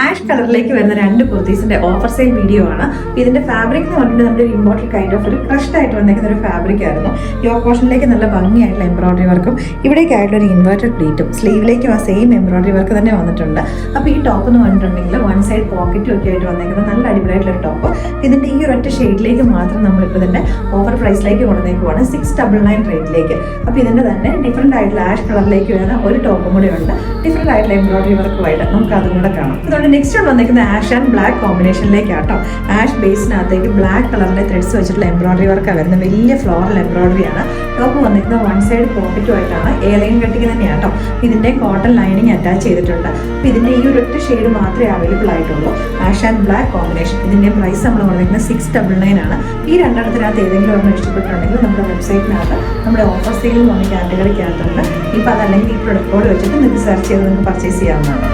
Ash കളറിലേക്ക് വരുന്ന 2 കുർത്തീസിന്റെ offer sale video ആണ്. ഇതിന്റെ ഫാബ്രിക് എന്ന് പറഞ്ഞിട്ട് നമ്മുടെ ഇമ്പോർട്ടഡ് കൈൻഡ് ഓഫ് ഒരു ക്രഷ്ഡ് ആയിട്ട് വന്നിരിക്കുന്ന ഒരു ഫാബ്രിക് ആയിരുന്നു. യോക്ക് പോർഷനിലേക്ക് നല്ല ഭംഗിയായിട്ടുള്ള എംബ്രോയിഡറി വർക്കും ഇവിടേക്കായിട്ടുള്ള ഒരു ഇൻവേർട്ടഡ് പ്ലീറ്റും സ്ലീവിലേക്കും ആ സെയിം എംബ്രോയിഡറി വർക്ക് തന്നെ വന്നിട്ടുണ്ട്. അപ്പോൾ ഈ ടോപ്പ് എന്ന് പറഞ്ഞിട്ടുണ്ടെങ്കിൽ 1 സൈഡ് പോക്കറ്റും ഒക്കെ ആയിട്ട് വന്നിരിക്കുന്ന നല്ല അടിപൊളിയായിട്ടുള്ള ഒരു ടോപ്പ്. ഇതിന്റെ ഈ ഒരൊറ്റ ഷെയ്ഡിലേക്ക് മാത്രം നമ്മളിപ്പോൾ ഇതിന്റെ ഓഫർ പ്രൈസിലേക്ക് കൊണ്ടുവന്നേക്കുവാണ് 699 റേറ്റിലേക്ക്. അപ്പോൾ ഇതിന്റെ തന്നെ ഡിഫറെന്റ് ആയിട്ടുള്ള ആഷ് കളറിലേക്ക് വരുന്ന ഒരു ടോപ്പും കൂടെ ഉണ്ട്. ഡിഫറെന്റ് ആയിട്ടുള്ള എംബ്രോയിഡറി വർക്കുമായിട്ട് നമുക്ക് അതും കൂടെ കാണാം. അതുകൊണ്ട് നെക്സ്റ്റ് വന്നിരിക്കുന്ന ആഷ് ആൻഡ് ബ്ലാക്ക് കോമ്പിനേഷനിലേക്കാട്ടോ. ആഷ് ബേസിനകത്തേക്ക് ബ്ലാക്ക് കളറിലെ ത്രെഡ്സ് വെച്ചിട്ടുള്ള എംബ്രോയിഡറി വർക്കാണ് വരുന്നത്. വലിയ ഫ്ലോറൽ എംബ്രോയിഡറി ആണ്. ടോപ്പ് വന്നിരിക്കുന്ന 1 സൈഡ് പോക്കറ്റുമായിട്ടാണ് എയർലൈൻ കട്ടിങ് തന്നെയാട്ടോ. ഇതിന്റെ കോട്ടൺ ലൈനിങ് അറ്റാച്ച് ചെയ്തിട്ടുണ്ട്. അപ്പോൾ ഇതിന്റെ ഈ ഒരു ഒറ്റ ഷെയ്ഡ് മാത്രമേ അവൈലബിൾ ആയിട്ടുള്ളൂ. Ash and black combination. ഇതിന്റെ പ്രൈസ് നമ്മൾ വന്നിരിക്കുന്നത് 699 ആണ്. ഈ രണ്ടെണ്ണത്തിനകത്ത് ഏതെങ്കിലും ഒരെണ്ണം ഇഷ്ടപ്പെട്ടിട്ടുണ്ടെങ്കിൽ നമ്മുടെ വെബ്സൈറ്റിനകത്ത് നമ്മുടെ ഓഫർ സെയിൽ എന്ന് പറഞ്ഞ കാറ്റഗറിക്കകത്തുണ്ട്. ഇപ്പോൾ അതല്ലെങ്കിൽ ഈ പ്രൊഡക്റ്റ് കോഡ് വെച്ചിട്ട് നിങ്ങൾക്ക് സെർച്ച് ചെയ്ത് നിങ്ങൾക്ക് പർച്ചേസ് ചെയ്യാവുന്നതാണ്.